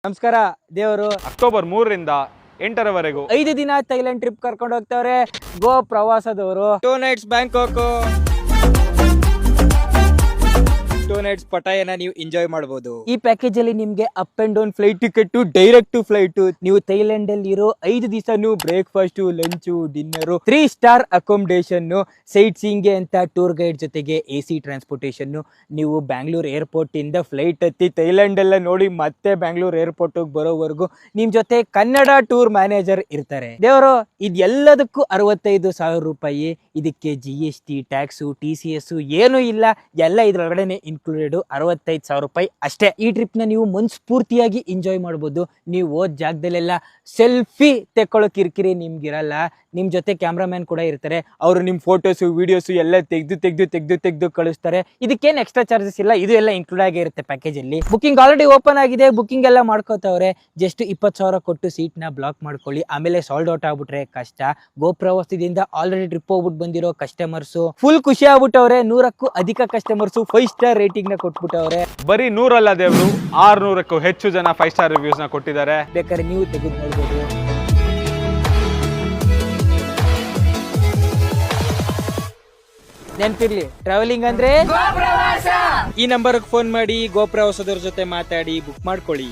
ನಮಸ್ಕಾರ ದೇವರು. ಅಕ್ಟೋಬರ್ 3ರಿಂದ 8ರವರೆಗೂ 5 ದಿನ ಥೈಲ್ಯಾಂಡ್ ಟ್ರಿಪ್ ಕರ್ಕೊಂಡು ಹೋಗ್ತವ್ರೆ ಗೋ ಪ್ರವಾಸದವರು. 2 nights ಬ್ಯಾಂಕಾಕ್, 2 nights ಪಟಾಯನ ನೀವು ಎಂಜಾಯ್ ಮಾಡಬಹುದು. ಈ ಪ್ಯಾಕೇಜ್ ಅಲ್ಲಿ ನಿಮ್ಗೆ up and down flight ticket, direct flight, ನೀವು ಥೈಲ್ಯಾಂಡ್ ಅಲ್ಲಿ ಇರೋ 5 ದಿವಸನು breakfast, lunch, dinner, 3 star accommodation, sightseeing ಅಂತ ಟೂರ್ ಗೈಡ್ ಜೊತೆಗೆ AC ಟ್ರಾನ್ಸ್ಪೋರ್ಟೇಷನ್. ನೀವು ಬ್ಯಾಂಗ್ಳೂರ್ ಏರ್ಪೋರ್ಟ್ ಇಂದ ಫ್ಲೈಟ್ ಹತ್ತಿ ಥೈಲ್ಯಾಂಡ್ ಎಲ್ಲ ನೋಡಿ ಮತ್ತೆ ಬ್ಯಾಂಗ್ಳೂರ್ ಏರ್ಪೋರ್ಟ್ ಬರೋವರೆಗೂ ನಿಮ್ ಜೊತೆ ಕನ್ನಡ ಟೂರ್ ಮ್ಯಾನೇಜರ್ ಇರ್ತಾರೆ. ದೇವರು, ಇದೆಲ್ಲದಕ್ಕೂ 65,000 ರೂಪಾಯಿ. ಇದಕ್ಕೆ GST, ಟ್ಯಾಕ್ಸು, TCS ಏನು ಇಲ್ಲ, ಎಲ್ಲ ಇದ್ರೊಳಗಡೆನೆ ಇನ್ಕ್ಲೂಡೆಡ್. 65,000 ರೂಪಾಯಿ ಅಷ್ಟೇ. ಈ ಟ್ರಿಪ್ ನ ನೀವು ಮನಸ್ಫೂರ್ತಿಯಾಗಿ ಎಂಜಾಯ್ ಮಾಡಬಹುದು. ನೀವು ಹೋದ್ ಜಾಗದಲ್ಲೆಲ್ಲ ಸೆಲ್ಫಿ ತೆಕ್ಕೊಳ್ಳೋ ಕಿರಿಕಿರಿ ನಿಮ್ಗಿರಲ್ಲ. ನಿಮ್ ಜೊತೆ ಕ್ಯಾಮ್ರಾಮನ್ ಕೂಡ ಇರ್ತಾರೆ. ಅವರು ನಿಮ್ ಫೋಟೋಸ್, ವಿಡಿಯೋಸ್ ಎಲ್ಲ ತೆಗೆದು ಕಳಿಸ್ತಾರೆ. ಇದಕ್ಕೇನು ಎಕ್ಸ್ಟ್ರಾ ಚಾರ್ಜಸ್ ಇಲ್ಲ, ಇದು ಎಲ್ಲ ಇನ್ಕ್ಲೂಡ್ ಆಗಿ ಇರುತ್ತೆ ಪ್ಯಾಕೇಜ್ ಅಲ್ಲಿ. ಬುಕಿಂಗ್ ಆಲ್ರೆಡಿ ಓಪನ್ ಆಗಿದೆ, ಬುಕಿಂಗ್ ಎಲ್ಲ ಮಾಡ್ಕೋತವ್ರೆ. ಜಸ್ಟ್ 20,000 ಕೊಟ್ಟು ಸೀಟ್ ನ ಬ್ಲಾಕ್ ಮಾಡ್ಕೊಳ್ಳಿ. ಆಮೇಲೆ ಸಾಲ್ಡ್ ಔಟ್ ಆಗ್ಬಿಟ್ರೆ ಕಷ್ಟ. ಗೋ ಪ್ರವಾಸದಿಂದ ಆಲ್ರೆಡಿ ಟ್ರಿಪ್ ಹೋಗ್ಬಿಟ್ಟು ಬಂದಿರೋ ಕಸ್ಟಮರ್ಸ್ ಫುಲ್ ಖುಷಿ ಆಗ್ಬಿಟ್ಟವ್ರೆ. 100ಕ್ಕೂ ಅಧಿಕ ಕಸ್ಟಮರ್ಸ್ 5 ಸ್ಟಾರ್ ರೇಟಿಂಗ್ ನ ಕೊಟ್ಬಿಟ್ಟವ್ರೆ. ಬರೀ 100 ಅಲ್ಲ ದೇವ್ರು, 600ಕ್ಕೂ ಹೆಚ್ಚು ಜನ 5 ಸ್ಟಾರ್ ರಿವ್ಯೂಸ್ ನ ಕೊಟ್ಟಿದ್ದಾರೆ. ಬೇಕಾದ್ರೆ ನೀವು ತೆಗೆದು ನೋಡ್ಬೋದು. ನೆನ್ಪಿರ್ಲಿ, ಟ್ರಾವೆಲಿಂಗ್ ಅಂದ್ರೆ ಈ ನಂಬರ್ಗೆ ಫೋನ್ ಮಾಡಿ ಗೋ ಪ್ರವಾಸದವ್ರ ಜೊತೆ ಮಾತಾಡಿ ಬುಕ್ ಮಾಡ್ಕೊಳ್ಳಿ.